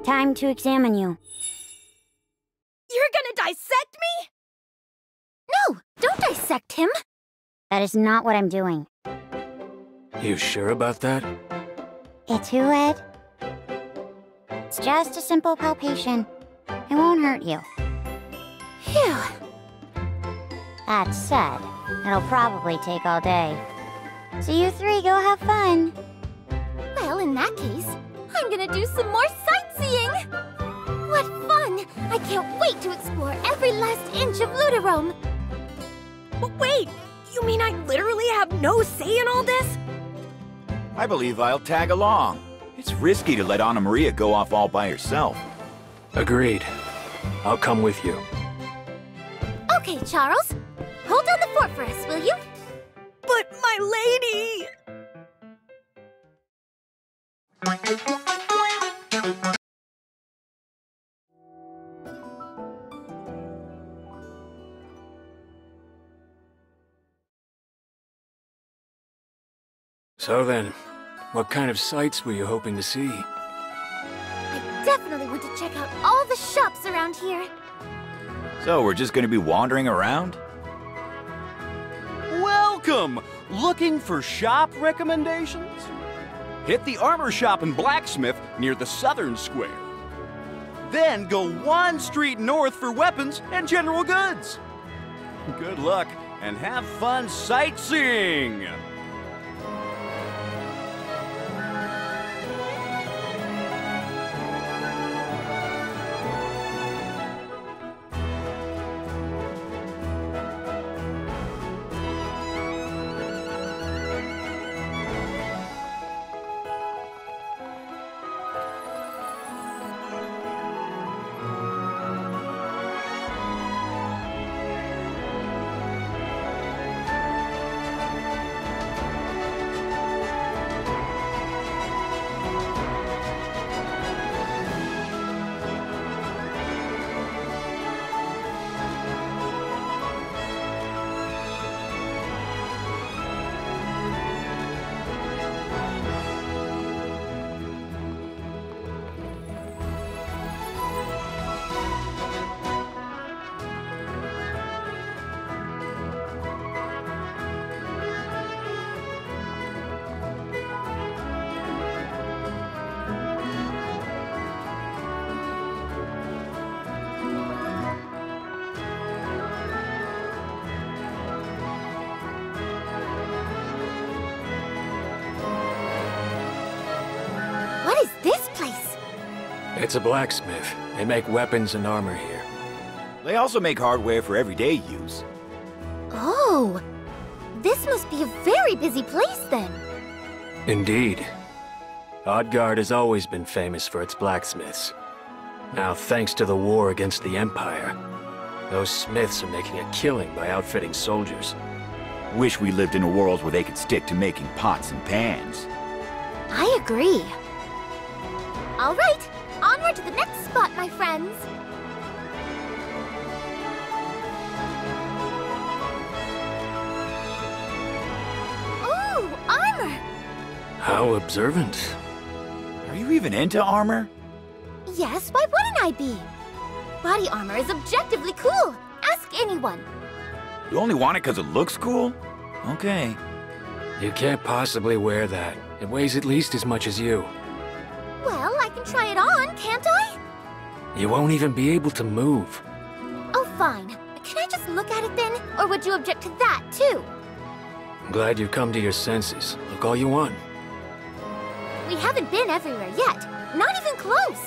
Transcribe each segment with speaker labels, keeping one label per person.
Speaker 1: Time to examine you.
Speaker 2: You're gonna dissect me?
Speaker 1: No, don't dissect him. That is not what I'm doing.
Speaker 3: You sure about that?
Speaker 1: It's who, Ed? It's just a simple palpation. It won't hurt you.
Speaker 2: Phew.
Speaker 1: That said, it'll probably take all day. So you three go have fun.
Speaker 2: Well, in that case, I'm gonna do some more sightseeing! What fun! I can't wait to explore every last inch of Ludarome! But wait! You mean I literally have no say in all this?
Speaker 4: I believe I'll tag along. It's risky to let Anna Maria go off all by herself.
Speaker 3: Agreed. I'll come with you.
Speaker 2: Okay, Charles. Hold down the fort for us, will you? But my lady!
Speaker 3: So then, what kind of sights were you hoping to see?
Speaker 2: I definitely want to check out all the shops around here.
Speaker 4: So we're just gonna be wandering around?
Speaker 5: Welcome! Looking for shop recommendations? Hit the armor shop in Blacksmith near the southern square. Then go one street north for weapons and general goods. Good luck and have fun sightseeing!
Speaker 2: What is this place?
Speaker 3: It's a blacksmith. They make weapons and armor here.
Speaker 4: They also make hardware for everyday use.
Speaker 2: Oh, this must be a very busy place then.
Speaker 3: Indeed. Odgard has always been famous for its blacksmiths. Now, thanks to the war against the Empire, those smiths are making a killing by outfitting soldiers.
Speaker 4: Wish we lived in a world where they could stick to making pots and pans.
Speaker 2: I agree. All right, onward to the next spot, my friends. Ooh, armor!
Speaker 3: How observant.
Speaker 4: Are you even into armor?
Speaker 2: Yes, why wouldn't I be? Body armor is objectively cool. Ask anyone.
Speaker 4: You only want it because it looks cool? Okay.
Speaker 3: You can't possibly wear that. It weighs at least as much as you.
Speaker 2: Well, I can try it on, can't I?
Speaker 3: You won't even be able to move.
Speaker 2: Oh, fine. Can I just look at it then? Or would you object to that, too?
Speaker 3: I'm glad you've come to your senses. Look all you want.
Speaker 2: We haven't been everywhere yet. Not even close.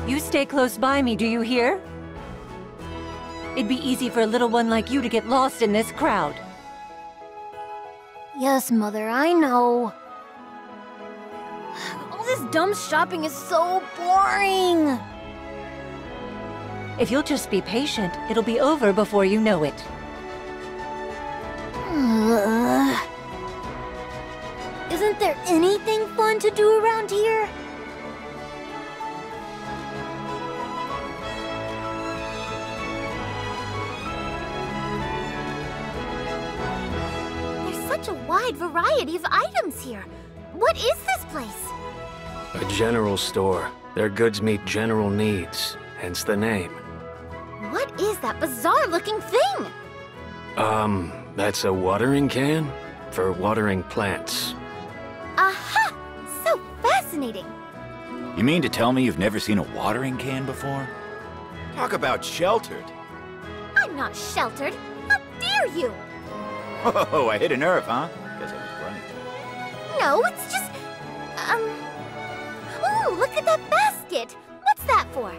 Speaker 6: You stay close by me, do you hear? It'd be easy for a little one like you to get lost in this crowd.
Speaker 2: Yes, Mother, I know. All this dumb shopping is so boring.
Speaker 6: If you'll just be patient, it'll be over before you know it.
Speaker 2: Isn't there anything fun to do around here? There's such a wide variety of items here. What is this place?
Speaker 3: A general store. Their goods meet general needs, hence the name.
Speaker 2: What is that bizarre-looking thing?
Speaker 3: That's a watering can? For watering plants.
Speaker 2: Aha! So fascinating.
Speaker 4: You mean to tell me you've never seen a watering can before? Talk about sheltered.
Speaker 2: I'm not sheltered. How dare you?
Speaker 4: Oh, I hit a nerve, huh? Guess I was right.
Speaker 2: No, it's just... Ooh, look at that basket! What's that for?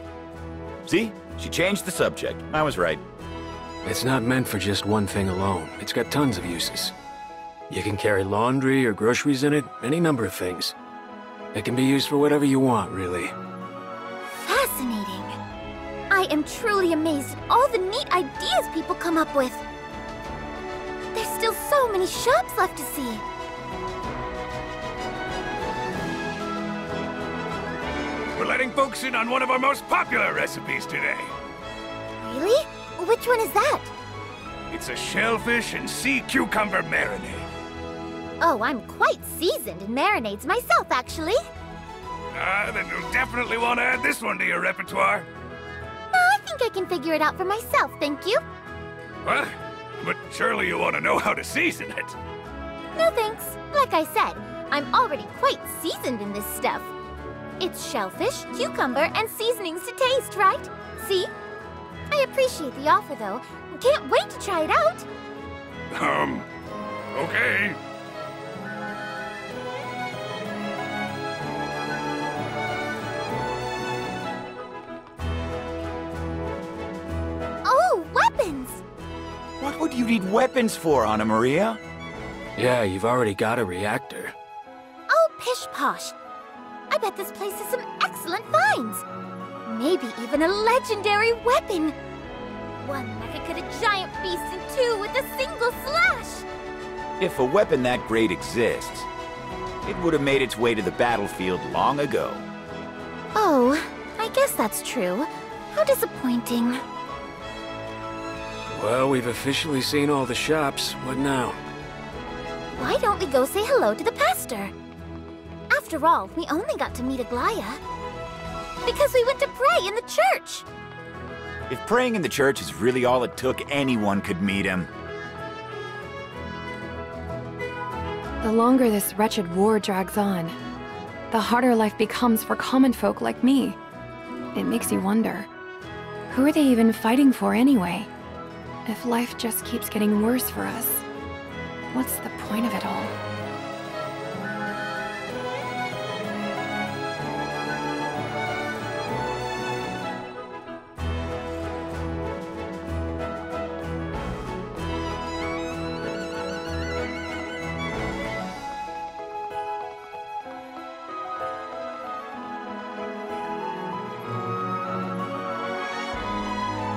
Speaker 4: See? She changed the subject. I was right.
Speaker 3: It's not meant for just one thing alone. It's got tons of uses. You can carry laundry or groceries in it, any number of things. It can be used for whatever you want, really.
Speaker 2: Fascinating. I am truly amazed at all the neat ideas people come up with. There's still so many shops left to see.
Speaker 7: We're letting folks in on one of our most popular recipes today.
Speaker 2: Really? Which one is that?
Speaker 7: It's a shellfish and sea cucumber marinade.
Speaker 2: Oh, I'm quite seasoned in marinades myself, actually.
Speaker 7: Then you'll definitely want to add this one to your repertoire.
Speaker 2: I think I can figure it out for myself, thank you.
Speaker 7: What? But surely you want to know how to season it.
Speaker 2: No thanks. Like I said, I'm already quite seasoned in this stuff. It's shellfish, cucumber, and seasonings to taste, right? See? I appreciate the offer, though. Can't wait to try it out.
Speaker 7: Okay.
Speaker 2: Oh, weapons!
Speaker 4: What would you need weapons for, Anna Maria?
Speaker 3: Yeah, you've already got a reactor.
Speaker 2: Oh, pish-posh. I bet this place has some excellent finds. Maybe even a legendary weapon. One that could cut a giant beast in two with a single slash.
Speaker 4: If a weapon that great exists, it would have made its way to the battlefield long ago.
Speaker 2: Oh, I guess that's true. How disappointing.
Speaker 3: Well, we've officially seen all the shops. What now?
Speaker 2: Why don't we go say hello to the pastor? After all, we only got to meet Aglaya. Because we went to pray in the church.
Speaker 4: If praying in the church is really all it took, anyone could meet him.
Speaker 8: The longer this wretched war drags on, the harder life becomes for common folk like me. It makes you wonder, who are they even fighting for anyway? If life just keeps getting worse for us, what's the point of it all?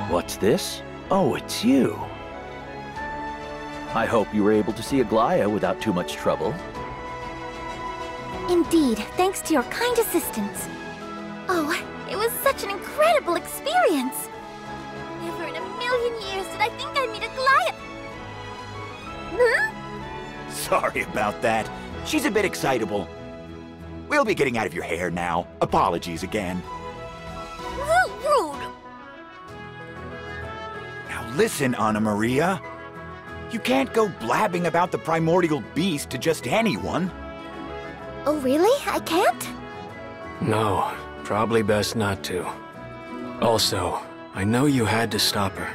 Speaker 9: What's this? Oh, it's you. I hope you were able to see Aglaya without too much trouble.
Speaker 2: Indeed, thanks to your kind assistance. Oh, it was such an incredible experience. Never in a million years did I think I'd meet Aglaya. Huh?
Speaker 4: Sorry about that. She's a bit excitable. We'll be getting out of your hair now. Apologies again.
Speaker 2: Rude.
Speaker 4: Now listen, Anna Maria. You can't go blabbing about the primordial beast to just anyone.
Speaker 2: Oh, really? I can't?
Speaker 3: No, probably best not to. Also, I know you had to stop her,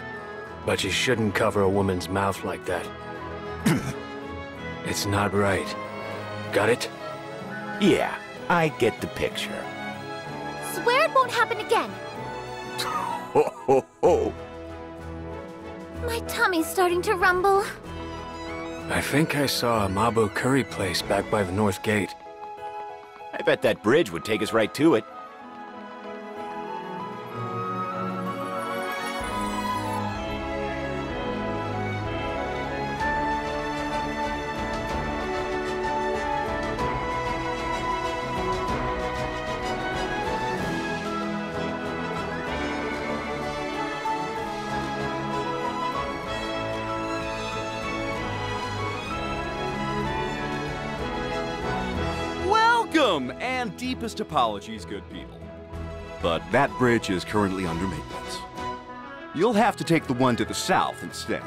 Speaker 3: but you shouldn't cover a woman's mouth like that. It's not right. Got it?
Speaker 4: Yeah, I get the picture.
Speaker 2: Swear it won't happen again.
Speaker 4: Ho ho ho!
Speaker 2: My tummy's starting to rumble.
Speaker 3: I think I saw a Mabu curry place back by the north gate.
Speaker 4: I bet that bridge would take us right to it.
Speaker 5: Welcome and deepest apologies, good people. But that bridge is currently under maintenance. You'll have to take the one to the south instead.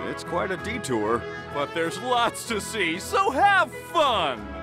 Speaker 5: It's quite a detour, but there's lots to see, so have fun!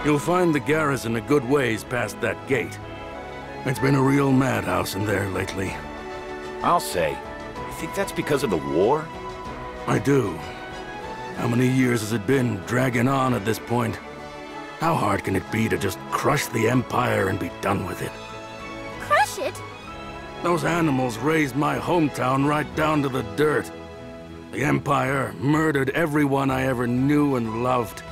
Speaker 10: You'll find the garrison a good ways past that gate. It's been a real madhouse in there lately.
Speaker 4: I'll say. You think that's because of the war?
Speaker 10: I do. How many years has it been dragging on at this point? How hard can it be to just crush the Empire and be done with it?
Speaker 2: Crush it?
Speaker 10: Those animals razed my hometown right down to the dirt. The Empire murdered everyone I ever knew and loved.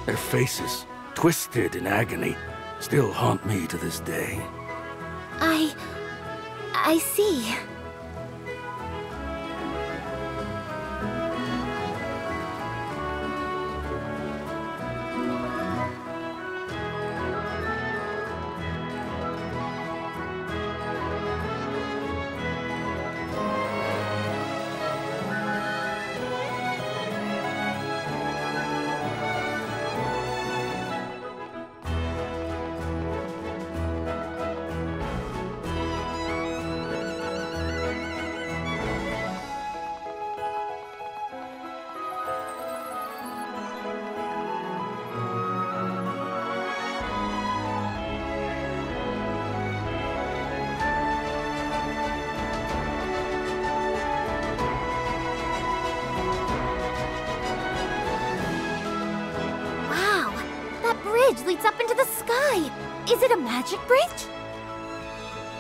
Speaker 10: Their faces, twisted in agony, still haunt me to this day.
Speaker 2: I see. Leads up into the sky. Is it a magic bridge?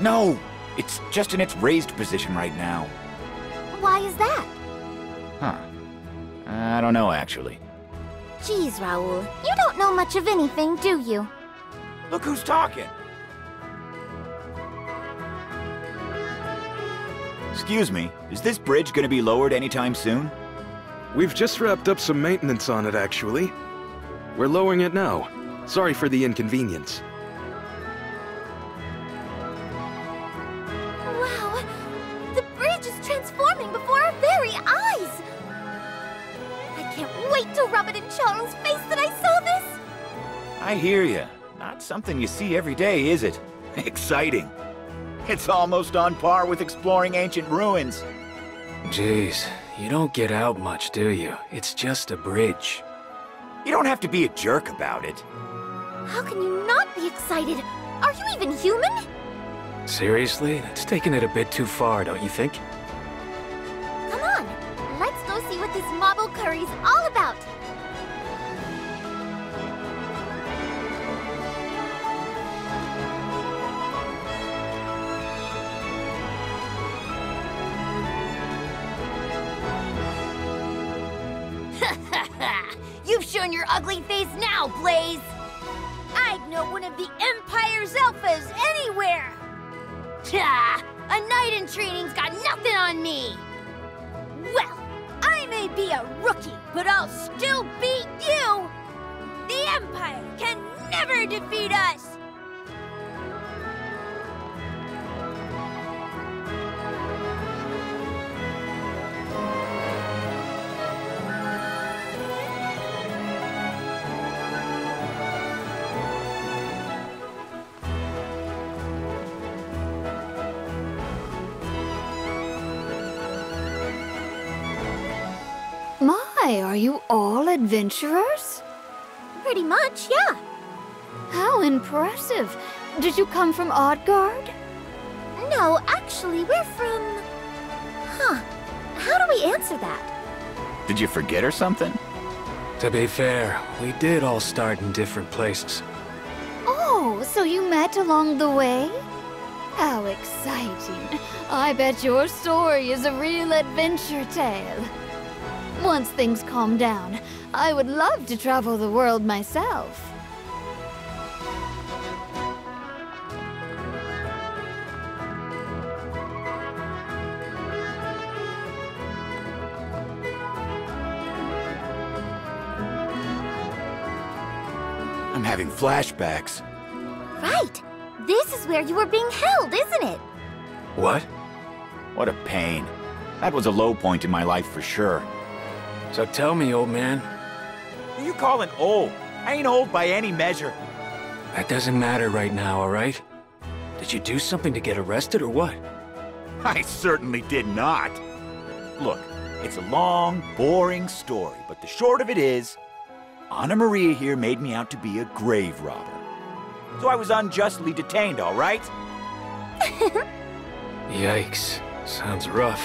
Speaker 4: No, it's just in its raised position right now.
Speaker 2: Why is that?
Speaker 4: Huh. I don't know, actually.
Speaker 2: Geez, Raoul, you don't know much of anything, do you?
Speaker 4: Look who's talking. Excuse me, is this bridge gonna be lowered anytime soon?
Speaker 11: We've just wrapped up some maintenance on it, actually. We're lowering it now. Sorry for the inconvenience.
Speaker 2: Wow! The bridge is transforming before our very eyes! I can't wait to rub it in Charles' face that I saw this!
Speaker 4: I hear ya. Not something you see every day, is it? Exciting. It's almost on par with exploring ancient ruins.
Speaker 3: Jeez, you don't get out much, do you? It's just a bridge.
Speaker 4: You don't have to be a jerk about it.
Speaker 2: How can you not be excited? Are you even human?
Speaker 3: Seriously? That's taking it a bit too far, don't you think?
Speaker 2: Come on, let's go see what this marble curry's all about.
Speaker 12: You've shown your ugly face now, Blaze! I'd know one of the Empire's alphas anywhere! Ha! A knight in training's got nothing on me! Well, I may be a rookie, but I'll still beat you! The Empire can never defeat us!
Speaker 13: My, are you all adventurers?
Speaker 2: Pretty much, yeah.
Speaker 13: How impressive. Did you come from Oddguard?
Speaker 2: No, actually, we're from... Huh. How do we answer that?
Speaker 4: Did you forget or something?
Speaker 3: To be fair, we did all start in different places.
Speaker 13: Oh, so you met along the way? How exciting. I bet your story is a real adventure tale. Once things calm down, I would love to travel the world myself.
Speaker 4: I'm having flashbacks.
Speaker 2: Right. This is where you were being held, isn't it?
Speaker 3: What?
Speaker 4: What a pain. That was a low point in my life for sure.
Speaker 3: So tell me, old man.
Speaker 4: Who you calling old? I ain't old by any measure.
Speaker 3: That doesn't matter right now, all right? Did you do something to get arrested or what?
Speaker 4: I certainly did not. Look, it's a long, boring story, but the short of it is, Anna Maria here made me out to be a grave robber. So I was unjustly detained, all right?
Speaker 3: Yikes. Sounds rough.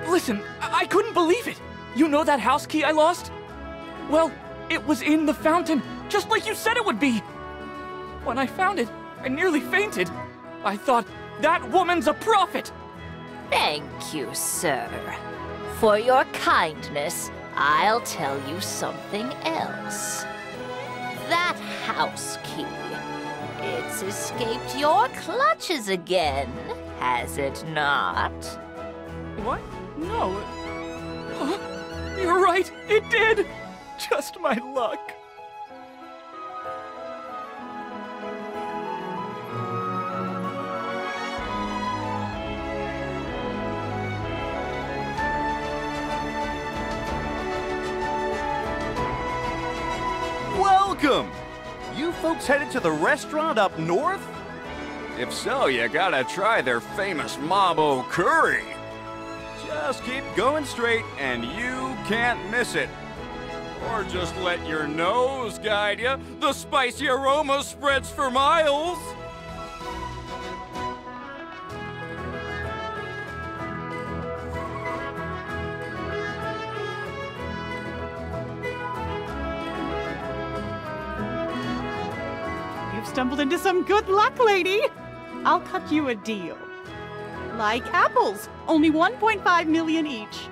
Speaker 14: Listen, I couldn't believe it! You know that house key I lost? Well, it was in the fountain, just like you said it would be! When I found it, I nearly fainted. I thought, that woman's a prophet!
Speaker 15: Thank you, sir. For your kindness, I'll tell you something else. That house key, it's escaped your clutches again, has it not?
Speaker 14: What? No. Huh? You're right, it did! Just my luck.
Speaker 5: Welcome! You folks headed to the restaurant up north? If so, you gotta try their famous Mabo curry. Just keep going straight, and you can't miss it. Or just let your nose guide you. The spicy aroma spreads for miles.
Speaker 16: You've stumbled into some good luck, lady. I'll cut you a deal. Like apples, only 1.5 million each.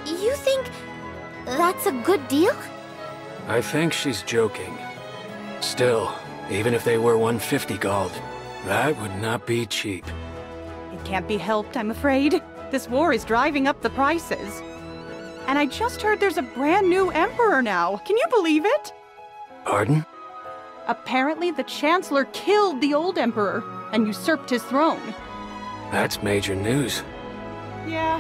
Speaker 2: You think that's a good deal?
Speaker 3: I think she's joking. Still, even if they were 150 gold, that would not be cheap.
Speaker 16: It can't be helped, I'm afraid. This war is driving up the prices. And I just heard there's a brand new emperor now. Can you believe it?
Speaker 3: Pardon?
Speaker 16: Apparently the Chancellor killed the old emperor and usurped his throne.
Speaker 3: That's major news.
Speaker 16: Yeah,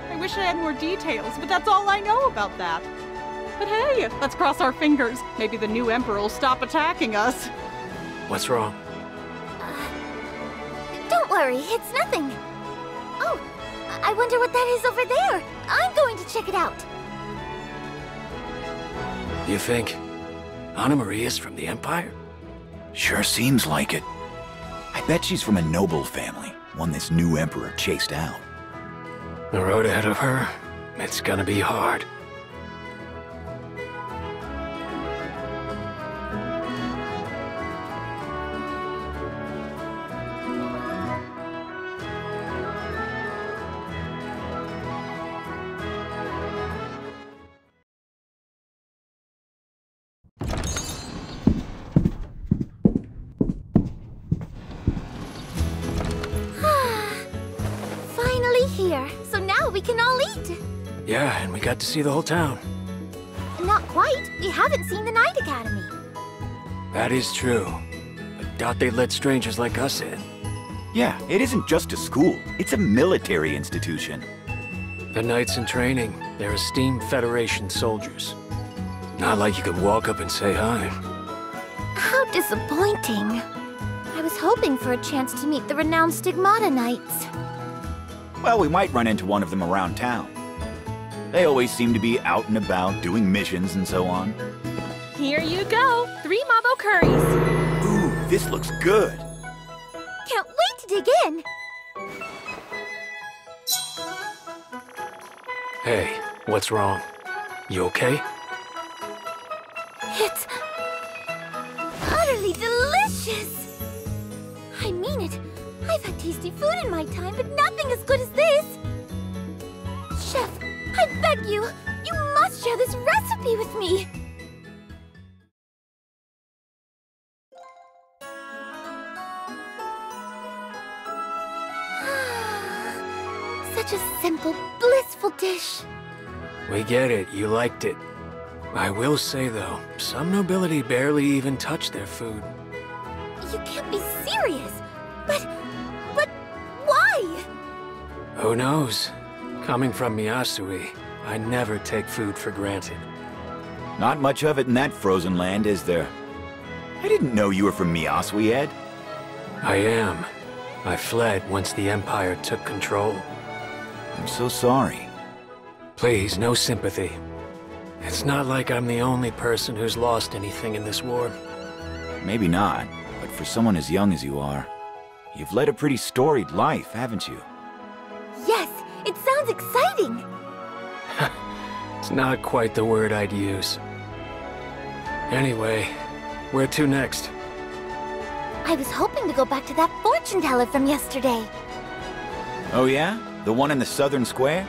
Speaker 16: I wish I had more details, but that's all I know about that. But hey, let's cross our fingers. Maybe the new emperor will stop attacking us.
Speaker 3: What's wrong?
Speaker 2: Don't worry, it's nothing. Oh, I wonder what that is over there. I'm going to check it out.
Speaker 3: You think Anna Maria's from the Empire?
Speaker 4: Sure seems like it. I bet she's from a noble family, one this new emperor chased out.
Speaker 3: The road ahead of her, it's gonna be hard.
Speaker 2: Here, so now we can all eat.
Speaker 3: Yeah, and we got to see the whole town.
Speaker 2: Not quite. We haven't seen the Night Academy.
Speaker 3: That is true. But doubt they let strangers like us in.
Speaker 4: Yeah, it isn't just a school. It's a military institution.
Speaker 3: The knights in training, they're esteemed Federation soldiers. Not like you could walk up and say hi.
Speaker 2: How disappointing. I was hoping for a chance to meet the renowned Stigmata Knights.
Speaker 4: Well, we might run into one of them around town. They always seem to be out and about, doing missions and so on.
Speaker 17: Here you go. 3 Mabo curries.
Speaker 4: Ooh, this looks good.
Speaker 2: Can't wait to dig in.
Speaker 3: Hey, what's wrong? You okay?
Speaker 2: It's utterly delicious. I mean it. I've had tasty food in my time, but nothing as good as this. Chef, I beg you, you must share this recipe with me. Such a simple, blissful dish.
Speaker 3: We get it, you liked it. I will say, though, some nobility barely even touch their food.
Speaker 2: You can't be serious. But why?
Speaker 3: Who knows? Coming from Miyasui, I never take food for granted.
Speaker 4: Not much of it in that frozen land, is there? I didn't know you were from Miyasui, Ed.
Speaker 3: I am. I fled once the Empire took control.
Speaker 4: I'm so sorry.
Speaker 3: Please, no sympathy. It's not like I'm the only person who's lost anything in this war.
Speaker 4: Maybe not, but for someone as young as you are, you've led a pretty storied life, haven't you?
Speaker 2: Yes, it sounds exciting.
Speaker 3: It's not quite the word I'd use. Anyway, where to next?
Speaker 2: I was hoping to go back to that fortune teller from yesterday.
Speaker 4: Oh yeah? The one in the southern square?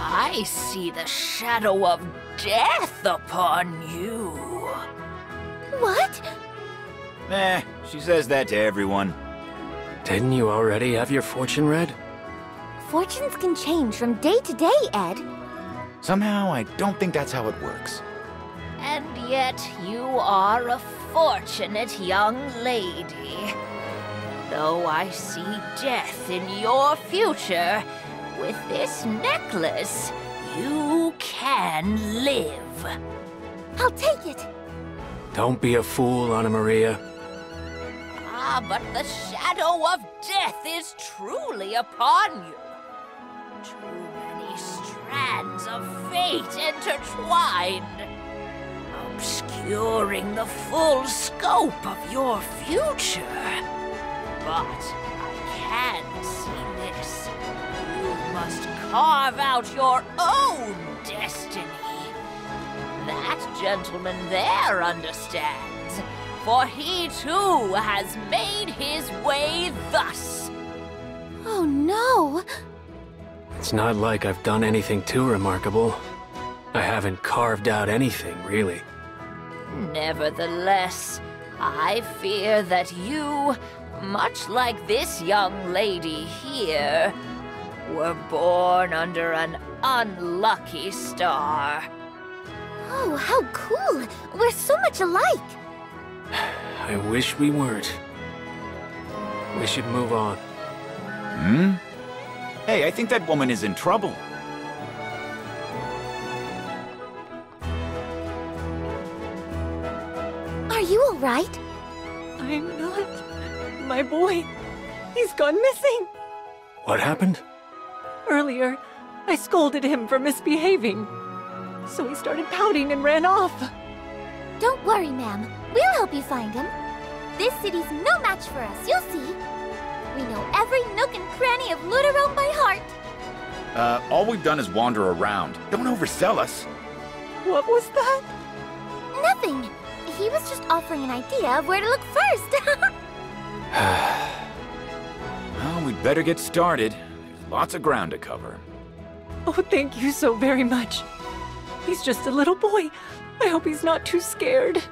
Speaker 15: I see the shadow of death upon you.
Speaker 2: What?
Speaker 4: She says that to everyone.
Speaker 3: Didn't you already have your fortune read?
Speaker 2: Fortunes can change from day to day, Ed.
Speaker 4: Somehow, I don't think that's how it works.
Speaker 15: And yet you are a fortunate young lady. Though I see death in your future, with this necklace, you can live.
Speaker 2: I'll take it.
Speaker 3: Don't be a fool, Anna Maria.
Speaker 15: Ah, but the shadow of death is truly upon you. Too many strands of fate intertwined, obscuring the full scope of your future. But I can see this. You must carve out your own destiny. That gentleman there understands, for he too has made his way thus.
Speaker 2: Oh no!
Speaker 3: It's not like I've done anything too remarkable. I haven't carved out anything, really.
Speaker 15: Nevertheless, I fear that you, much like this young lady here, were born under an unlucky star.
Speaker 2: Oh, how cool! We're so much alike!
Speaker 3: I wish we weren't. We should move on.
Speaker 4: Hmm? Hey, I think that woman is in trouble.
Speaker 2: Are you alright?
Speaker 6: I'm not. My boy, he's gone missing.
Speaker 3: What happened?
Speaker 6: Earlier, I scolded him for misbehaving. So he started pouting and ran off.
Speaker 2: Don't worry, ma'am. We'll help you find him. This city's no match for us, you'll see. We know every nook and cranny of Luderome by heart.
Speaker 4: All we've done is wander around. Don't oversell us.
Speaker 6: What was that?
Speaker 2: Nothing. He was just offering an idea of where to look first.
Speaker 4: Well, we'd better get started. There's lots of ground to cover.
Speaker 6: Oh, thank you so very much. He's just a little boy. I hope he's not too scared.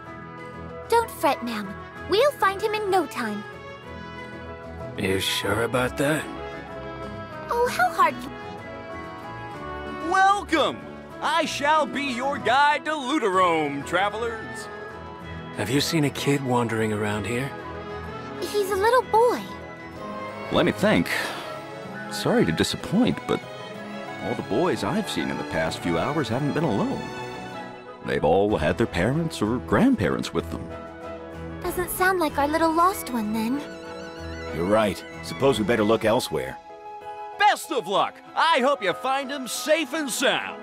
Speaker 2: Don't fret, ma'am. We'll find him in no time.
Speaker 3: You sure about that?
Speaker 2: Oh, how hard you...
Speaker 5: Welcome! I shall be your guide to Luderome, travelers.
Speaker 3: Have you seen a kid wandering around here?
Speaker 2: He's a little boy.
Speaker 5: Let me think. Sorry to disappoint, but all the boys I've seen in the past few hours haven't been alone. They've all had their parents or grandparents with them.
Speaker 2: Doesn't sound like our little lost one, then.
Speaker 4: You're right. Suppose we better look elsewhere.
Speaker 5: Best of luck! I hope you find him safe and sound.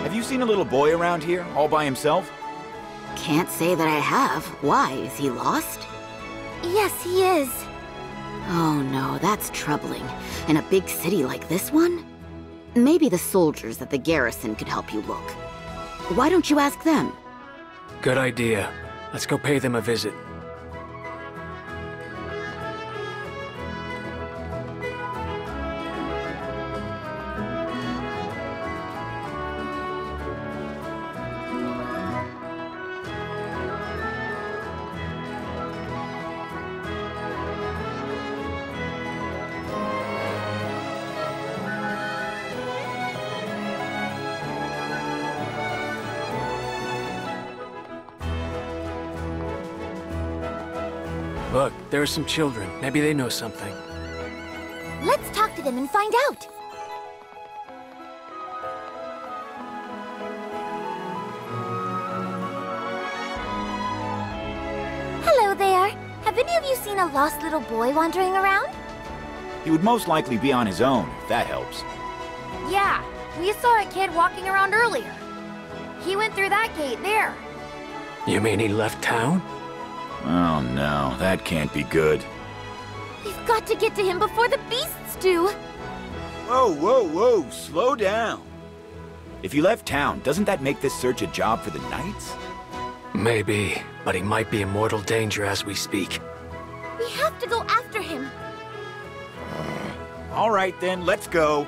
Speaker 4: Have you seen a little boy around here, all by himself?
Speaker 18: Can't say that I have. Why? Is he lost?
Speaker 2: Yes, he is.
Speaker 18: Oh no, that's troubling. In a big city like this one? Maybe the soldiers at the garrison could help you look. Why don't you ask them?
Speaker 3: Good idea. Let's go pay them a visit. Look, there are some children. Maybe they know something.
Speaker 2: Let's talk to them and find out. Hello there. Have any of you seen a lost little boy wandering around?
Speaker 4: He would most likely be on his own, if that helps.
Speaker 12: Yeah, we saw a kid walking around earlier. He went through that gate there.
Speaker 3: You mean he left town?
Speaker 4: Oh no, that can't be good.
Speaker 2: We've got to get to him before the beasts do.
Speaker 4: Whoa, whoa, whoa, slow down. If he left town, doesn't that make this search a job for the Knights?
Speaker 3: Maybe, but he might be in mortal danger as we speak.
Speaker 2: We have to go after him.
Speaker 4: All right then, let's go.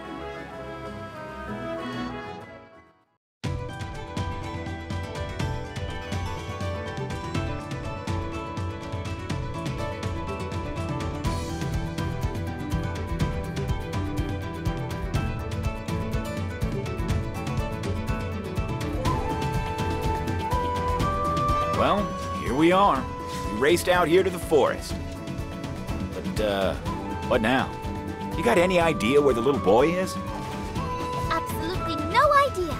Speaker 4: Well, here we are. We raced out here to the forest. But, what now? You got any idea where the little boy is?
Speaker 2: Absolutely no idea.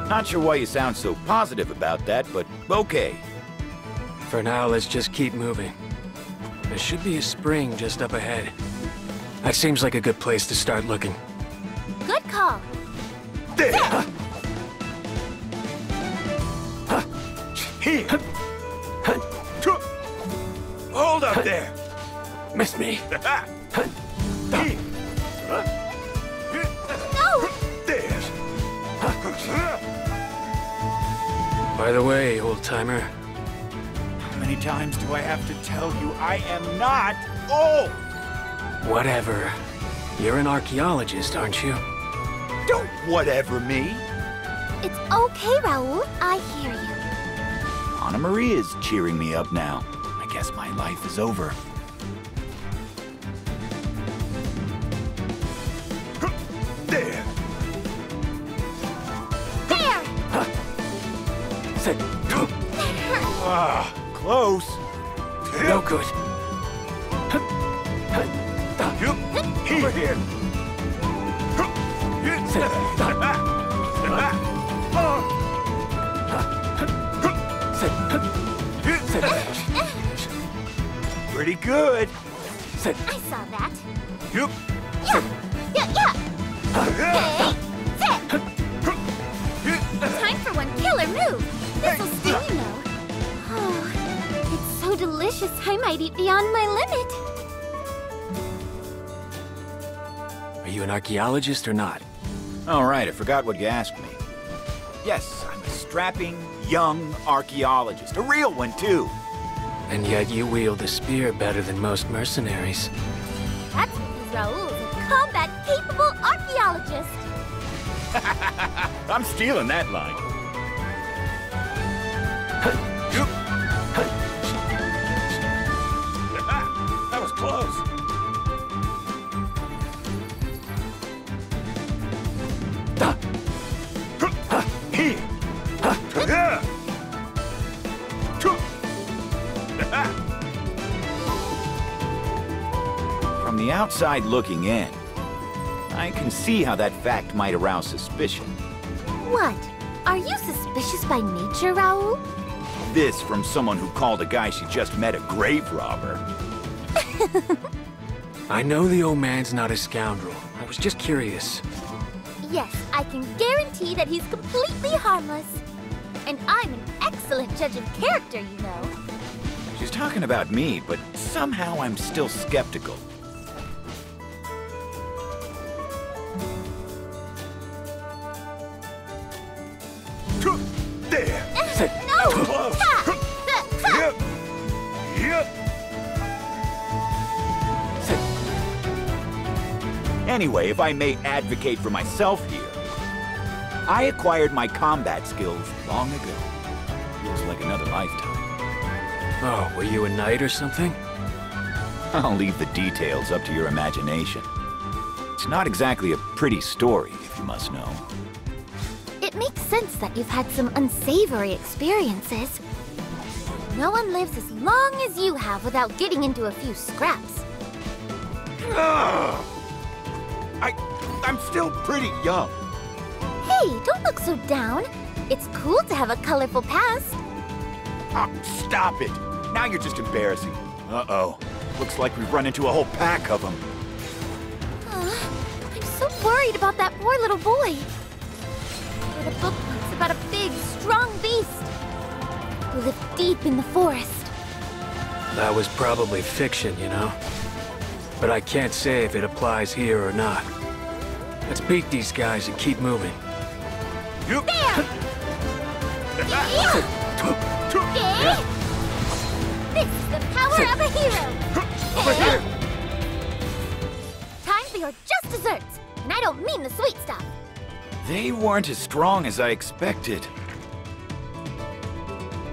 Speaker 4: Not sure why you sound so positive about that, but okay.
Speaker 3: For now, let's just keep moving. There should be a spring just up ahead. That seems like a good place to start looking.
Speaker 2: Good call.
Speaker 4: There! Here! Hold up there!
Speaker 3: Miss me.
Speaker 2: No!
Speaker 4: There!
Speaker 3: By the way, old-timer.
Speaker 4: How many times do I have to tell you I am not old?
Speaker 3: Whatever. You're an archaeologist, aren't you?
Speaker 4: Don't whatever me.
Speaker 2: It's okay, Raoul. I hear you.
Speaker 4: Anna Maria is cheering me up now. I guess my life is over. There!
Speaker 2: There!
Speaker 4: Ah, close.
Speaker 3: No good.
Speaker 4: Over here. Pretty good.
Speaker 2: I saw that.
Speaker 4: Yup.
Speaker 2: Yeah. Okay, sit. Time for one killer move. This'll sting, you know. Oh, it's so delicious I might eat beyond my limit.
Speaker 3: Are you an archaeologist or not?
Speaker 4: All right, I forgot what you asked me. Yes, I'm a strapping, young archaeologist. A real one, too.
Speaker 3: And yet you wield a spear better than most mercenaries.
Speaker 2: That's because Raoul's a combat-capable archaeologist.
Speaker 4: I'm stealing that line. From the outside looking in, I can see how that fact might arouse suspicion.
Speaker 2: What? Are you suspicious by nature, Raoul?
Speaker 4: This from someone who called a guy she just met a grave robber.
Speaker 3: I know the old man's not a scoundrel. I was just curious.
Speaker 2: Yes, I can guarantee that he's completely harmless. And I'm an excellent judge of character, you know.
Speaker 4: She's talking about me, but somehow I'm still skeptical.
Speaker 7: There!
Speaker 2: No!
Speaker 7: Close! Yep! Yep!
Speaker 4: Anyway, if I may advocate for myself here, I acquired my combat skills long ago. Feels like another lifetime.
Speaker 3: Oh, were you a knight or something?
Speaker 4: I'll leave the details up to your imagination. It's not exactly a pretty story, if you must know.
Speaker 2: It makes sense that you've had some unsavory experiences. No one lives as long as you have without getting into a few scraps.
Speaker 4: I'm still pretty young.
Speaker 2: Hey, don't look so down. It's cool to have a colorful past.
Speaker 4: Stop it. Now you're just embarrassing. Uh-oh. Looks like we've run into a whole pack of them.
Speaker 2: I'm so worried about that poor little boy. I read a book once about a big, strong beast who lived deep in the forest.
Speaker 3: That was probably fiction, you know? But I can't say if it applies here or not. Let's beat these guys and keep moving.
Speaker 2: There! This is the power of a hero!
Speaker 4: Over here!
Speaker 2: Time for your just desserts! And I don't mean the sweet stuff!
Speaker 4: They weren't as strong as I expected.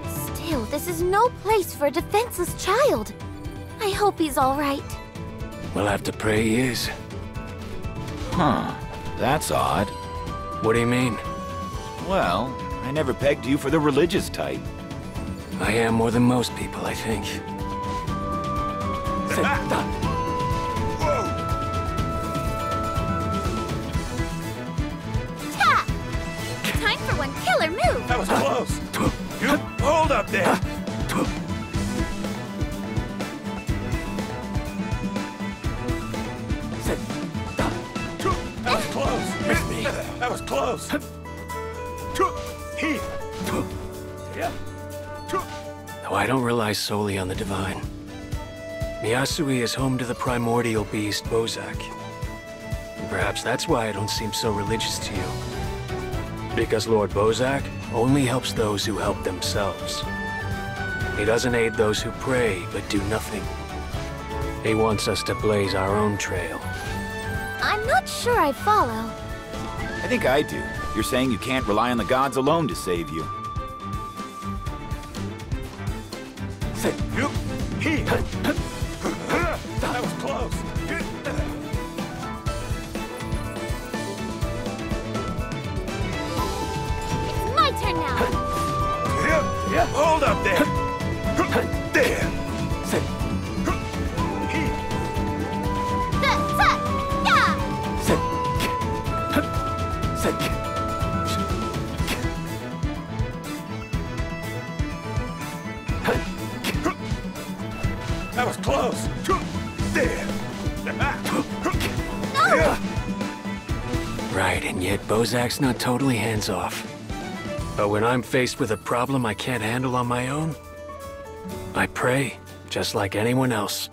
Speaker 2: Still, this is no place for a defenseless child. I hope he's all right.
Speaker 3: We'll have to pray he is.
Speaker 4: Huh. That's odd.
Speaker 3: What do you mean?
Speaker 4: Well, I never pegged you for the religious type.
Speaker 3: I am more than most people, I think.
Speaker 2: Ta! Time for one killer move!
Speaker 7: That was close! You hold up there! That was close!
Speaker 3: Miss me.
Speaker 7: That was close!
Speaker 3: Though I don't rely solely on the divine. Miyasui is home to the primordial beast, Bozak. And perhaps that's why I don't seem so religious to you. Because Lord Bozak only helps those who help themselves. He doesn't aid those who pray but do nothing. He wants us to blaze our own trail.
Speaker 2: I'm not sure I follow.
Speaker 4: I think I do. You're saying you can't rely on the gods alone to save you.
Speaker 7: That was close!
Speaker 2: It's my turn now!
Speaker 7: Hold up there! There! That was close! There!
Speaker 2: No!
Speaker 3: Right, and yet Bozak's not totally hands-off. But when I'm faced with a problem I can't handle on my own, I pray, just like anyone else.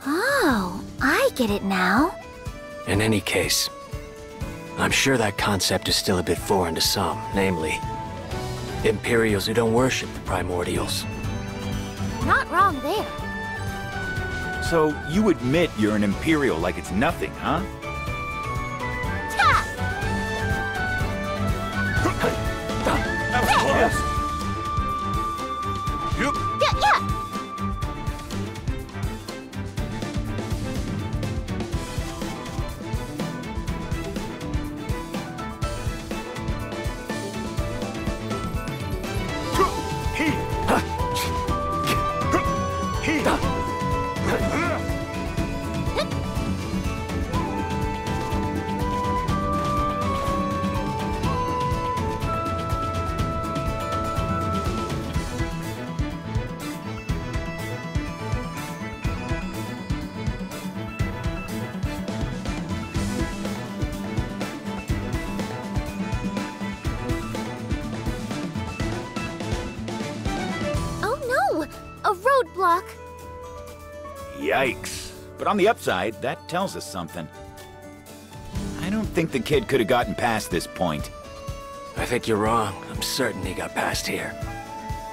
Speaker 2: Oh, I get it now.
Speaker 3: In any case, I'm sure that concept is still a bit foreign to some, namely, Imperials who don't worship the Primordials.
Speaker 2: Not wrong there.
Speaker 4: So, you admit you're an Imperial like it's nothing, huh?
Speaker 2: Ta!
Speaker 7: That was close!
Speaker 2: Yeah!
Speaker 4: Yikes. But on the upside, that tells us something. I don't think the kid could have gotten past this point.
Speaker 3: I think you're wrong. I'm certain he got past here.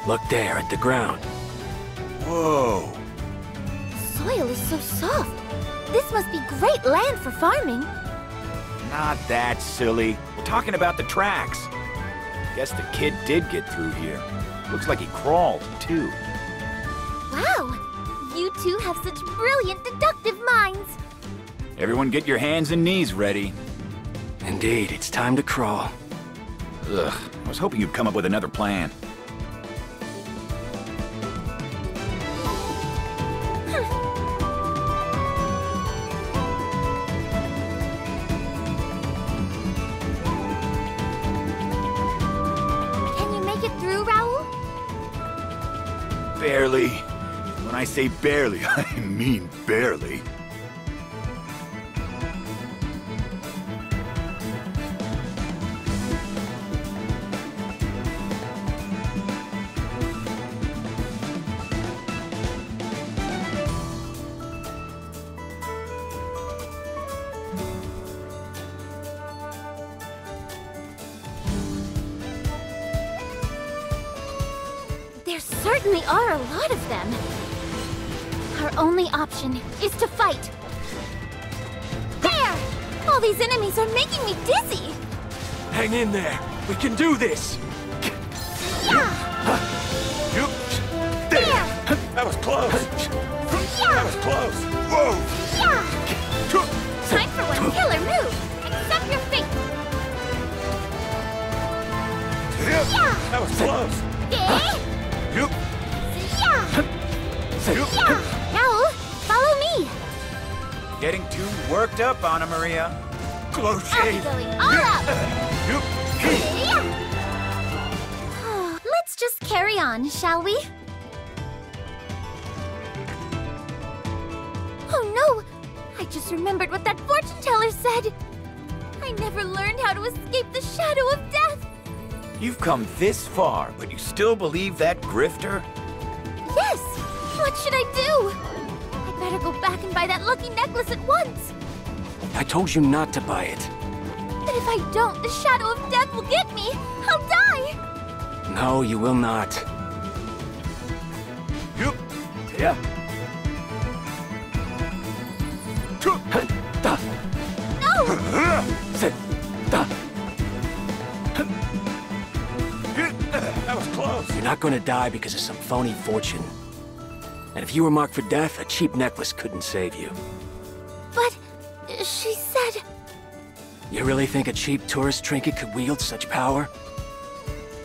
Speaker 3: Look there, at the ground.
Speaker 4: Whoa.
Speaker 2: Soil is so soft. This must be great land for farming.
Speaker 4: Not that silly. We're talking about the tracks. Guess the kid did get through here. Looks like he crawled, too.
Speaker 2: Wow! You two have such brilliant deductive minds.
Speaker 4: Everyone get your hands and knees ready.
Speaker 3: Indeed, it's time to crawl.
Speaker 4: Ugh, I was hoping you'd come up with another plan.
Speaker 2: Can you make it through, Raoul?
Speaker 4: Barely. When I say barely, I mean barely.
Speaker 2: There certainly are a lot of them. Our only option is to fight. There! All these enemies are making me dizzy.
Speaker 3: Hang in there. We can do this.
Speaker 2: Yeah!
Speaker 4: There! That was close.
Speaker 2: Yeah!
Speaker 4: That was close. Whoa!
Speaker 2: Yeah! Time for one killer move. Accept your fate. Yeah!
Speaker 4: That was close.
Speaker 2: Yeah! Raoul, follow me.
Speaker 4: Getting too worked up, Anna Maria. Close
Speaker 2: I'll be
Speaker 4: shave.
Speaker 2: going all out. Let's just carry on, shall we? Oh no! I just remembered what that fortune teller said. I never learned how to escape the shadow of death.
Speaker 4: You've come this far, but you still believe that grifter?
Speaker 2: Yes! What should I do? I'd better go back and buy that lucky necklace at once.
Speaker 3: I told you not to buy it.
Speaker 2: But if I don't, the shadow of death will get me. I'll die.
Speaker 3: No, you will not.
Speaker 4: Yeah.
Speaker 2: No!
Speaker 4: That was close.
Speaker 3: You're not gonna die because of some phony fortune. And if you were marked for death, a cheap necklace couldn't save you.
Speaker 2: But she said...
Speaker 3: You really think a cheap tourist trinket could wield such power?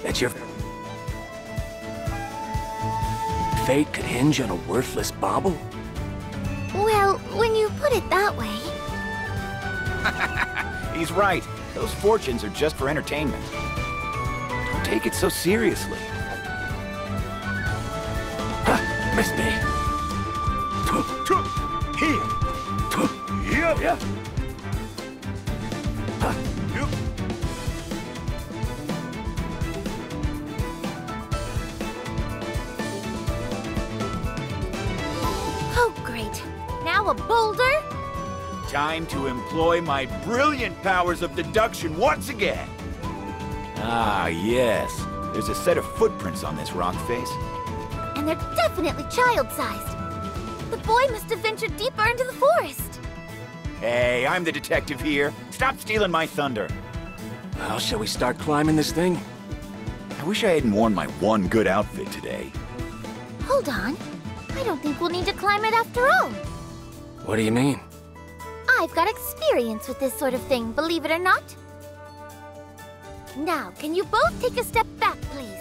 Speaker 3: That your fate could hinge on a worthless bauble?
Speaker 2: Well, when you put it that way...
Speaker 4: He's right. Those fortunes are just for entertainment. Don't take it so seriously.
Speaker 3: Miss me.
Speaker 4: Here. Yeah.
Speaker 2: Oh, great. Now a boulder?
Speaker 4: Time to employ my brilliant powers of deduction once again. Ah, yes. There's a set of footprints on this rock face.
Speaker 2: And they're definitely child-sized. The boy must have ventured deeper into the forest.
Speaker 4: Hey, I'm the detective here. Stop stealing my thunder.
Speaker 3: Well, shall we start climbing this thing?
Speaker 4: I wish I hadn't worn my one good outfit today.
Speaker 2: Hold on. I don't think we'll need to climb it after all.
Speaker 3: What do you mean?
Speaker 2: I've got experience with this sort of thing, believe it or not. Now, can you both take a step back, please?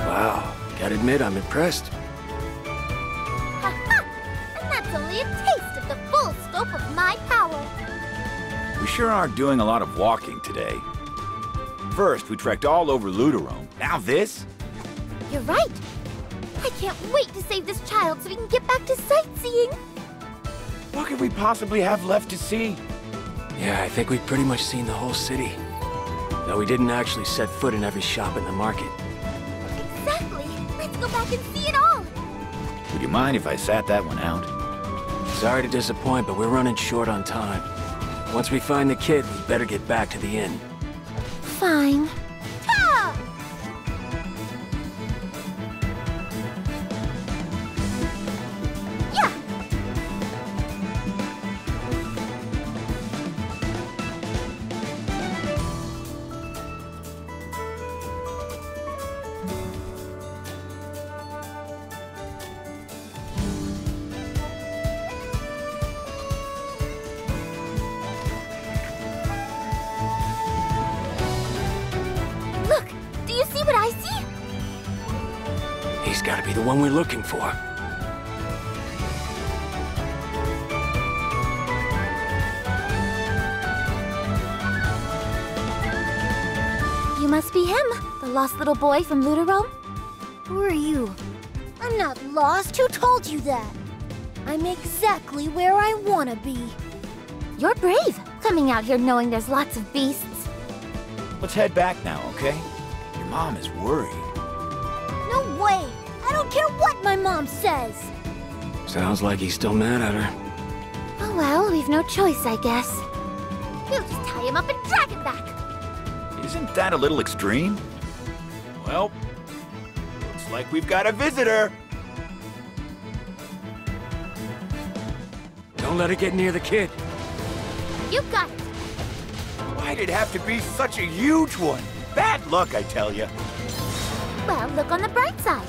Speaker 3: Wow, gotta admit I'm impressed.
Speaker 2: Ha-ha! And that's only a taste of the full scope of my power.
Speaker 4: We sure are doing a lot of walking today. First, we trekked all over Luminarium. Now this?
Speaker 2: You're right. I can't wait to save this child so we can get back to sightseeing.
Speaker 4: What could we possibly have left to see?
Speaker 3: Yeah, I think we've pretty much seen the whole city. Though we didn't actually set foot in every shop in the market.
Speaker 2: Exactly! Let's go back and see it all!
Speaker 4: Would you mind if I sat that one out?
Speaker 3: Sorry to disappoint, but we're running short on time. Once we find the kid, we better get back to the inn.
Speaker 2: Fine. Ah! Yeah! Look! Do you see what I see?
Speaker 3: He's gotta be the one we're looking for.
Speaker 2: You must be him, the lost little boy from Luminarium. Who are you? I'm not lost. Who told you that? I'm exactly where I want to be. You're brave, coming out here knowing there's lots of beasts.
Speaker 4: Let's head back now, okay? Your mom is worried.
Speaker 2: No way! I don't care what my mom says!
Speaker 3: Sounds like he's still mad at her.
Speaker 2: Oh well, we've no choice, I guess. We'll just tie him up and drag him back!
Speaker 4: Isn't that a little extreme? Well, looks like we've got a visitor.
Speaker 3: Don't let it get near the kid.
Speaker 2: You got it!
Speaker 4: Why'd it have to be such a huge one? Bad luck, I tell you.
Speaker 2: Well, look on the bright side.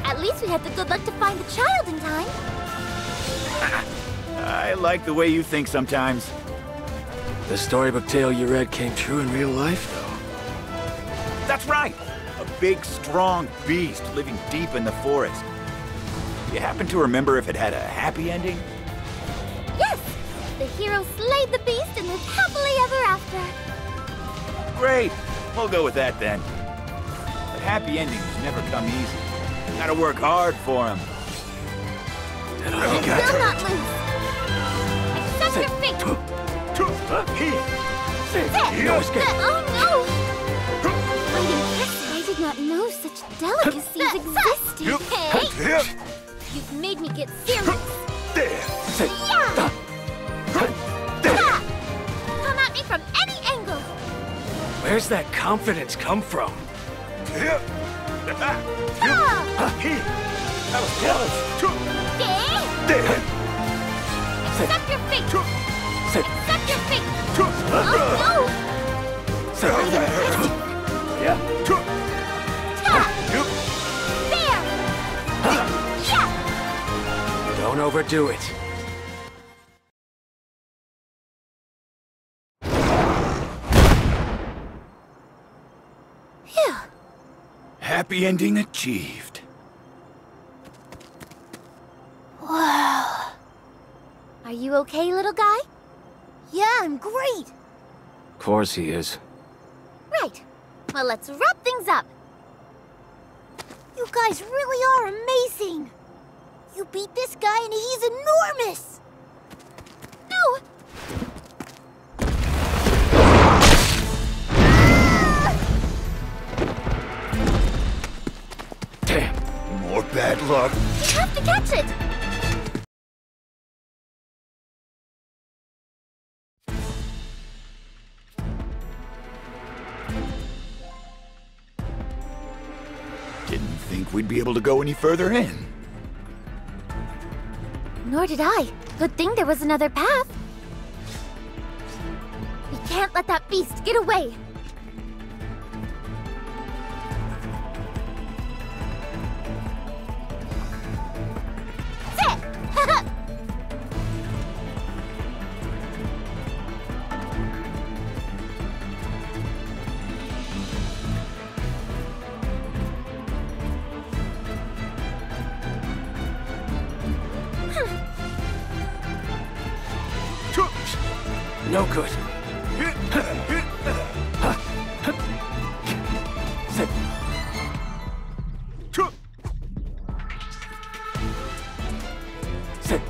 Speaker 2: At least we had the good luck to find the child in time.
Speaker 4: I like the way you think sometimes.
Speaker 3: The storybook tale you read came true in real life, though.
Speaker 4: That's right! A big, strong beast living deep in the forest. You happen to remember if it had a happy ending?
Speaker 2: Yes! The hero slayed the beast and lived happily ever after.
Speaker 4: Great! We'll go with that then. But happy endings never come easy. Gotta work hard for them.
Speaker 2: Will not lose! Accept your fate!
Speaker 3: No escape!
Speaker 2: Oh no! I did not know such delicacies existed. Hey! You've made me get serious. Yeah! Come at me from any angle.
Speaker 3: Where's that confidence come from?
Speaker 4: That was close.
Speaker 2: Accept your fate. Accept your fate. Oh
Speaker 3: There! Don't overdo it.
Speaker 2: Phew.
Speaker 4: Happy ending achieved.
Speaker 2: Wow. Are you okay, little guy? Yeah, I'm great.
Speaker 3: Of course he is.
Speaker 2: Right. Well, let's wrap things up. You guys really are amazing. You beat this guy and he's enormous. No!
Speaker 4: Damn, more bad luck.
Speaker 2: You have to catch it!
Speaker 4: Didn't think we'd be able to go any further in.
Speaker 2: Nor did I. Good thing there was another path. We can't let that beast get away. Sit!
Speaker 3: No good. Sit. Sit.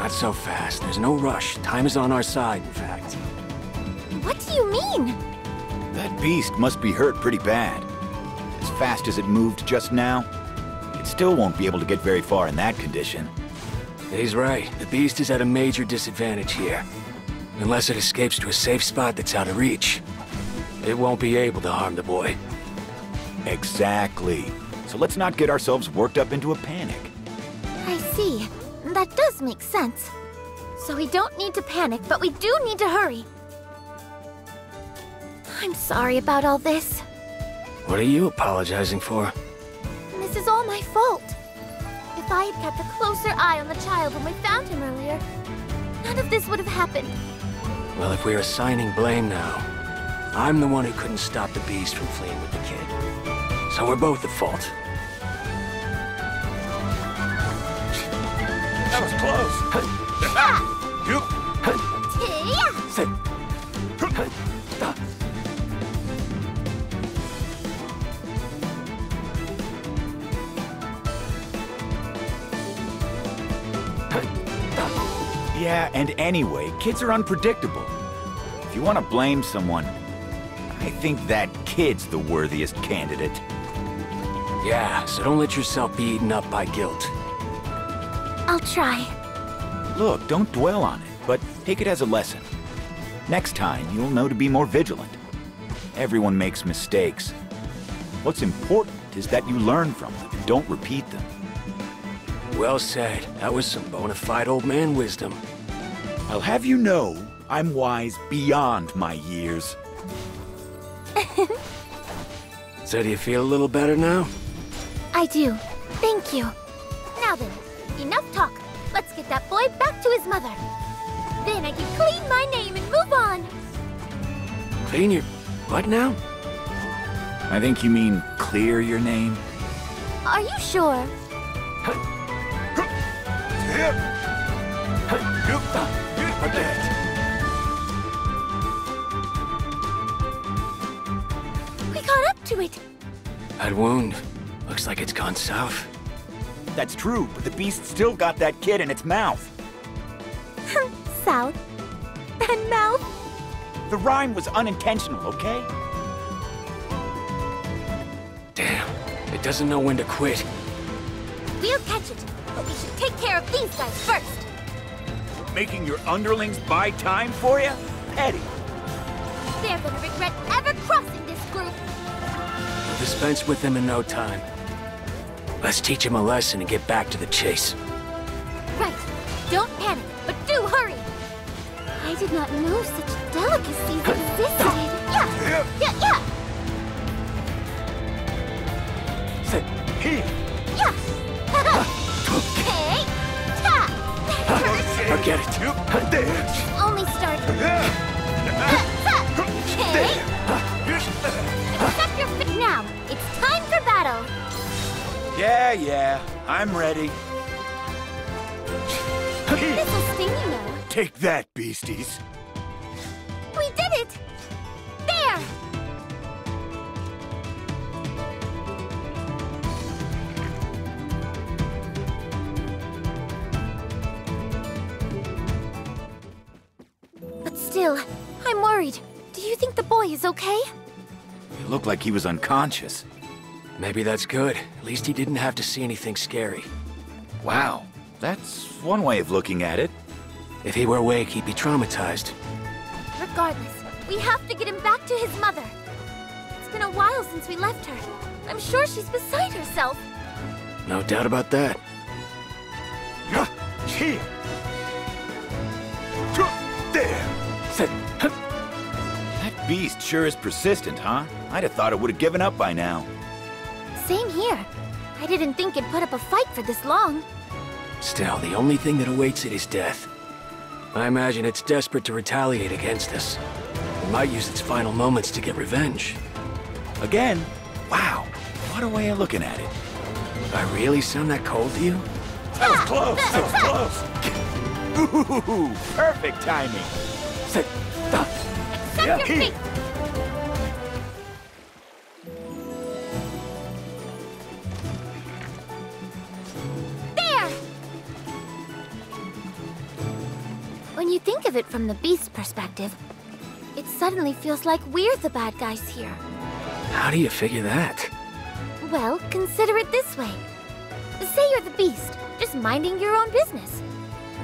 Speaker 3: Not so fast. There's no rush. Time is on our side, in fact.
Speaker 2: What do you mean?
Speaker 4: That beast must be hurt pretty bad. As fast as it moved just now, it still won't be able to get very far in that condition.
Speaker 3: He's right. The beast is at a major disadvantage here. Unless it escapes to a safe spot that's out of reach. It won't be able to harm the boy.
Speaker 4: Exactly. So let's not get ourselves worked up into a panic.
Speaker 2: I see. That does make sense. So we don't need to panic, but we do need to hurry. I'm sorry about all this.
Speaker 3: What are you apologizing for?
Speaker 2: This is all my fault. If I had kept a closer eye on the child when we found him earlier, none of this would have happened.
Speaker 3: Well, if we're assigning blame now, I'm the one who couldn't stop the beast from fleeing with the kid. So we're both at fault.
Speaker 7: That was close.
Speaker 4: Yeah, and anyway, kids are unpredictable. If you want to blame someone, I think that kid's the worthiest candidate.
Speaker 3: Yeah, so don't let yourself be eaten up by guilt.
Speaker 2: I'll try.
Speaker 4: Look, don't dwell on it, but take it as a lesson. Next time, you'll know to be more vigilant. Everyone makes mistakes. What's important is that you learn from them and don't repeat them.
Speaker 3: Well said. That was some bona fide old man wisdom.
Speaker 4: I'll have you know, I'm wise beyond my years.
Speaker 3: So do you feel a little better now?
Speaker 2: I do. Thank you. Now then, enough talk. Let's get that boy back to his mother. Then I can clean my name and move on.
Speaker 3: Clean your... what now?
Speaker 4: I think you mean clear your name.
Speaker 2: Are you sure? We caught up to it.
Speaker 3: That wound. Looks like it's gone south.
Speaker 4: That's true, but the beast still got that kid in its mouth.
Speaker 2: South? And mouth?
Speaker 4: The rhyme was unintentional, okay?
Speaker 3: Damn. It doesn't know when to quit.
Speaker 2: We'll catch it, but we should take care of these guys first.
Speaker 4: Making your underlings buy time for you? Petty.
Speaker 2: They're gonna regret ever crossing this group.
Speaker 3: We'll dispense with them in no time. Let's teach them a lesson and get back to the chase.
Speaker 2: Right. Don't panic, but do hurry. I did not know such delicacies existed. Yeah. Yeah. Hey.
Speaker 3: Forget it.
Speaker 2: Only start. Okay. Accept your fit now. It's time for battle.
Speaker 4: Yeah, I'm ready.
Speaker 2: This'll sting, you know.
Speaker 4: Take that, beasties.
Speaker 2: We did it! There! But still, I'm worried. Do you think the boy is okay?
Speaker 4: It looked like he was unconscious.
Speaker 3: Maybe that's good. At least he didn't have to see anything scary.
Speaker 4: Wow, that's one way of looking at it.
Speaker 3: If he were awake, he'd be traumatized.
Speaker 2: Regardless, we have to get him back to his mother. It's been a while since we left her. I'm sure she's beside herself.
Speaker 3: No doubt about that.
Speaker 4: That beast sure is persistent, huh? I'd have thought it would have given up by now.
Speaker 2: Same here. I didn't think it'd put up a fight for this long.
Speaker 3: Still, the only thing that awaits it is death. I imagine it's desperate to retaliate against us. It might use its final moments to get revenge.
Speaker 4: Again? Wow, what a way of looking at it.
Speaker 3: Do I really sound that cold to you?
Speaker 4: That was close! That was close! Ooh, perfect timing!
Speaker 2: Accept your fate! There! you think of it from the Beast's perspective, it suddenly feels like we're the bad guys here.
Speaker 3: How do you figure that?
Speaker 2: Well, consider it this way. Say you're the Beast, just minding your own business.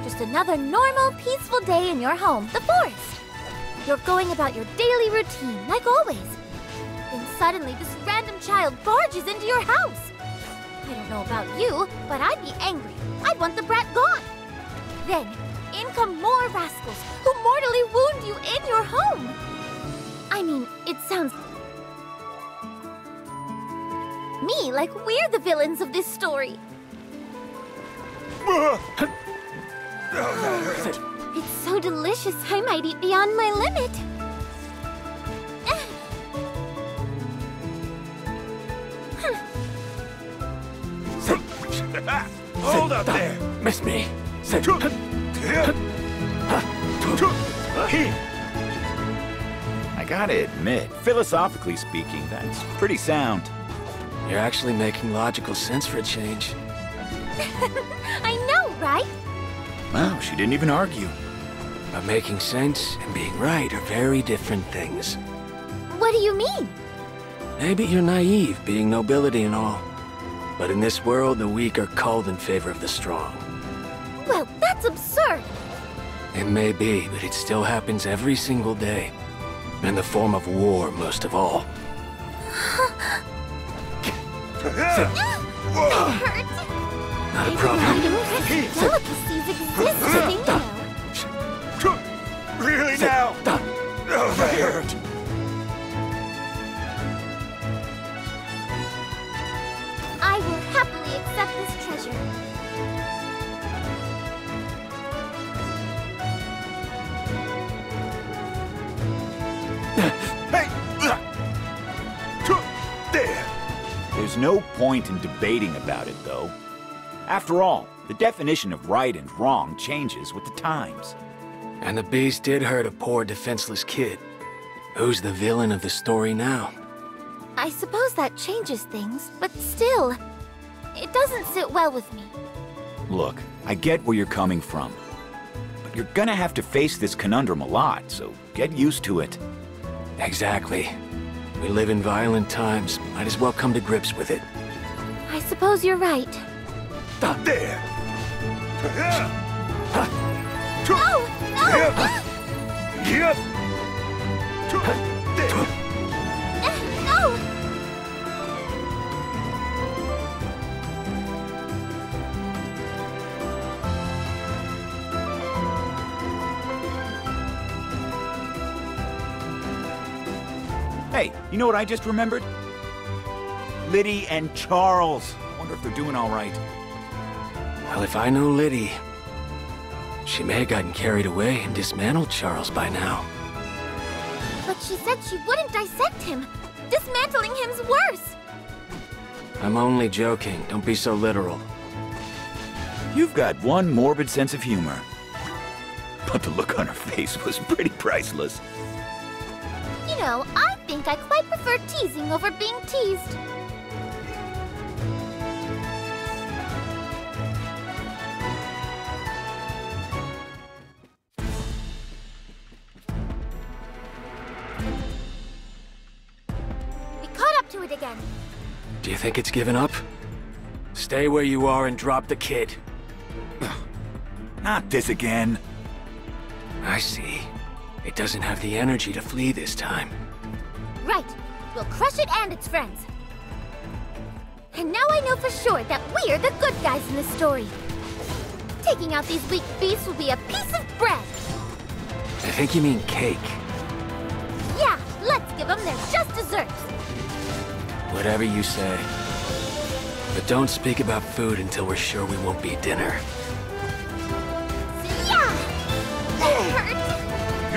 Speaker 2: Just another normal, peaceful day in your home, the forest. You're going about your daily routine, like always. Then suddenly this random child barges into your house. I don't know about you, but I'd be angry. I'd want the brat gone. Then, in come more rascals who mortally wound you in your home. I mean, it sounds me like we're the villains of this story. It's so delicious, I might eat beyond my limit.
Speaker 7: Hold up there!
Speaker 3: Miss me.
Speaker 4: I gotta admit, philosophically speaking, that's pretty sound.
Speaker 3: You're actually making logical sense for a change.
Speaker 2: I know, right?
Speaker 4: Wow, she didn't even argue.
Speaker 3: But making sense and being right are very different things.
Speaker 2: What do you mean?
Speaker 3: Maybe you're naive, being nobility and all. But in this world, the weak are culled in favor of the strong.
Speaker 2: Well, that's absurd.
Speaker 3: It may be, but it still happens every single day. In the form of war, most of all.
Speaker 2: It hurts.
Speaker 3: Not a problem.
Speaker 2: Delicacies exist, you know.
Speaker 7: Really now? Oh, that hurt.
Speaker 2: I will happily accept this treasure.
Speaker 4: There. There's no point in debating about it, though. After all, the definition of right and wrong changes with the times.
Speaker 3: And the Beast did hurt a poor, defenseless kid. Who's the villain of the story now?
Speaker 2: I suppose that changes things, but still, it doesn't sit well with me.
Speaker 4: Look, I get where you're coming from. But you're gonna have to face this conundrum a lot, so get used to it.
Speaker 3: Exactly. We live in violent times. Might as well come to grips with it.
Speaker 2: I suppose you're right.
Speaker 7: There!
Speaker 2: No! No!
Speaker 7: Yep!
Speaker 2: No!
Speaker 4: Hey, you know what I just remembered? Liddy and Charles. Wonder if they're doing all right.
Speaker 3: Well, if I know Liddy, she may have gotten carried away and dismantled Charles by now.
Speaker 2: But she said she wouldn't dissect him. Dismantling him's worse.
Speaker 3: I'm only joking. Don't be so literal.
Speaker 4: You've got one morbid sense of humor. But the look on her face was pretty priceless.
Speaker 2: You know, I think I quite prefer teasing over being teased. We caught up to it again.
Speaker 3: Do you think it's given up? Stay where you are and drop the kid.
Speaker 4: Not this again.
Speaker 3: I see. It doesn't have the energy to flee this time.
Speaker 2: Right. We'll crush it and its friends. And now I know for sure that we're the good guys in this story. Taking out these weak beasts will be a piece of bread.
Speaker 3: I think you mean cake.
Speaker 2: Yeah, let's give them their just desserts.
Speaker 3: Whatever you say. But don't speak about food until we're sure we won't be dinner.
Speaker 2: Yeah! That hurt.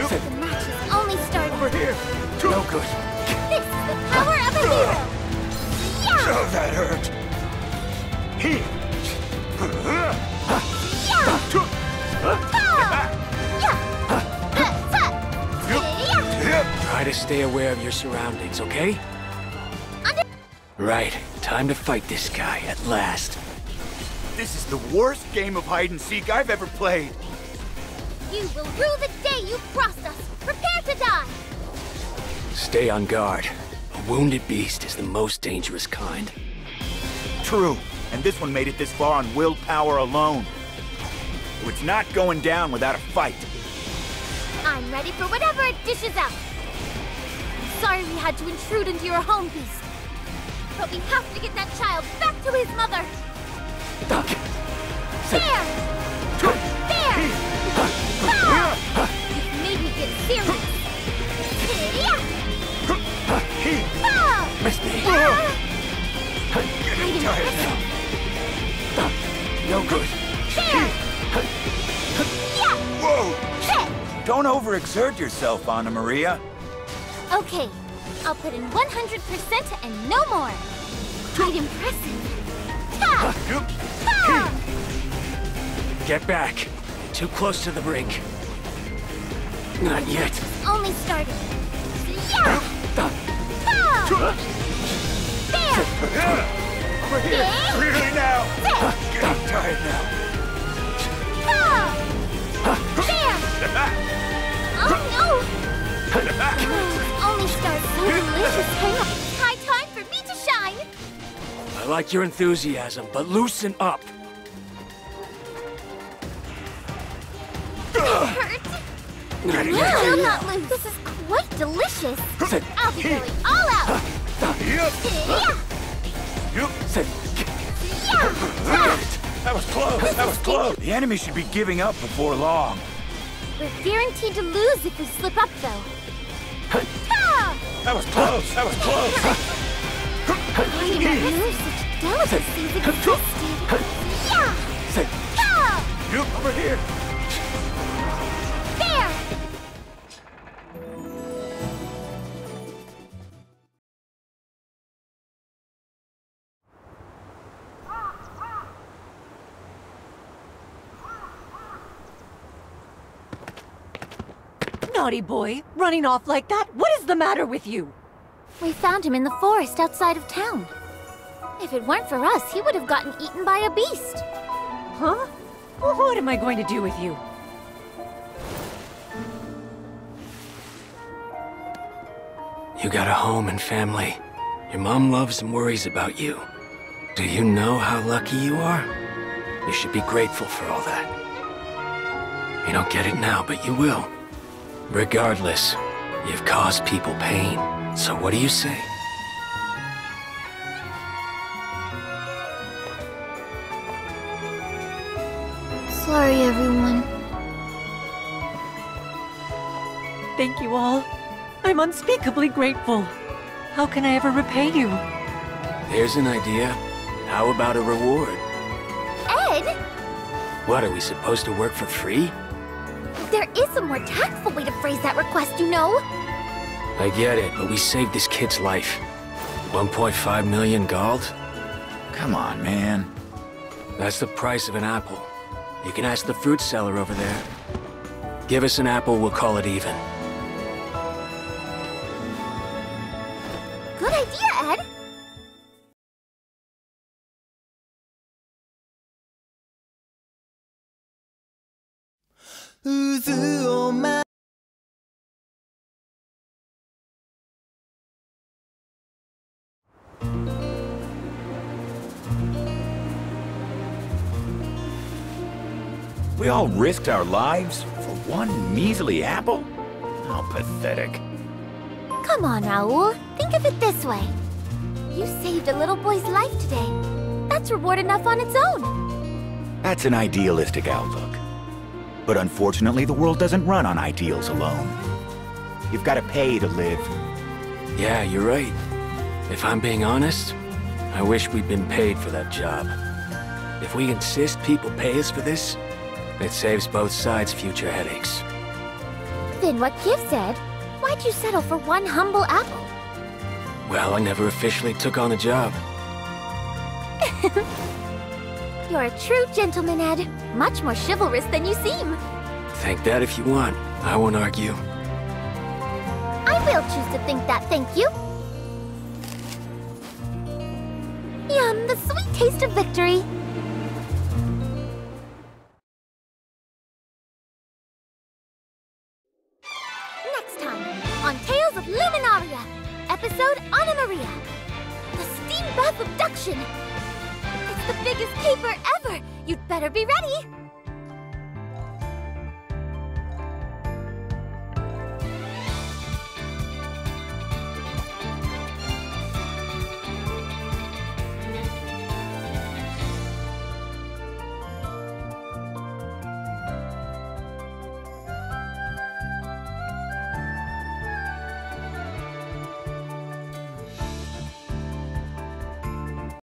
Speaker 2: The match is only starting.
Speaker 7: Over here!
Speaker 3: No good.
Speaker 2: This is the power of a hero! Yeah!
Speaker 7: Oh, that hurt! Here!
Speaker 3: Try to stay aware of your surroundings, okay? Right. Time to fight this guy at last.
Speaker 4: This is the worst game of hide-and-seek I've ever played.
Speaker 2: You will rue the day you crossed us. Prepare to die.
Speaker 3: Stay on guard. A wounded beast is the most dangerous kind.
Speaker 4: True, and this one made it this far on willpower alone. So it's not going down without a fight.
Speaker 2: I'm ready for whatever it dishes out. Sorry we had to intrude into your home, Beast. But we have to get that child back to his mother. There! There! Ah! You've made me get serious. Ah!
Speaker 3: Miss me.
Speaker 2: Getting tired
Speaker 3: now. No good.
Speaker 2: There! Yeah!
Speaker 4: Whoa! Don't overexert yourself, Anna Maria.
Speaker 2: Okay, I'll put in 100% and no more. Quite impressive. Ta! Ta!
Speaker 3: Get back. Too close to the brink. Not yet.
Speaker 2: Only started. Yeah! Ta! There!
Speaker 4: Over here! Really now! Getting tired now.
Speaker 2: There! Oh no! Only stars so delicious. Hang up. It's high time for me to shine.
Speaker 3: I like your enthusiasm, but loosen up.
Speaker 2: It hurt.
Speaker 3: Not
Speaker 2: No,
Speaker 3: yet.
Speaker 2: will not lose. This is quite delicious. I'll be going all out.
Speaker 4: That was close! That was close! The enemy should be giving up before long.
Speaker 2: We're guaranteed to lose if we slip up, though.
Speaker 4: That was close! That was close!
Speaker 2: I didn't know such delicacies existed.
Speaker 4: You over here!
Speaker 2: There!
Speaker 6: Naughty boy, running off like that? What is the matter with you?
Speaker 2: We found him in the forest outside of town. If it weren't for us, he would have gotten eaten by a beast.
Speaker 6: Huh? Well, what am I going to do with you?
Speaker 3: You got a home and family. Your mom loves and worries about you. Do you know how lucky you are? You should be grateful for all that. You don't get it now, but you will. Regardless, you've caused people pain. So what do you say?
Speaker 2: Sorry, everyone.
Speaker 6: Thank you all. I'm unspeakably grateful. How can I ever repay you?
Speaker 3: Here's an idea. How about a reward?
Speaker 2: Ed?
Speaker 3: What, are we supposed to work for free?
Speaker 2: There is a more tactful way to phrase that request, you know.
Speaker 3: I get it, but we saved this kid's life. 1.5 million gold?
Speaker 4: Come on, man.
Speaker 3: That's the price of an apple. You can ask the fruit seller over there. Give us an apple, we'll call it even.
Speaker 2: Good idea, Ed.
Speaker 4: We all risked our lives for one measly apple? How pathetic.
Speaker 2: Come on, Raoul. Think of it this way. You saved a little boy's life today. That's reward enough on its own.
Speaker 4: That's an idealistic outlook. But unfortunately, the world doesn't run on ideals alone. You've got to pay to live.
Speaker 3: Yeah, you're right. If I'm being honest, I wish we'd been paid for that job. If we insist people pay us for this, it saves both sides future headaches.
Speaker 2: Then what gives, Ed? Why'd you settle for one humble apple?
Speaker 3: Well, I never officially took on the job.
Speaker 2: You're a true gentleman, Ed. Much more chivalrous than you seem.
Speaker 3: Think that if you want. I won't argue.
Speaker 2: I will choose to think that, thank you. Yum, the sweet taste of victory. the biggest caper ever! You'd better be ready!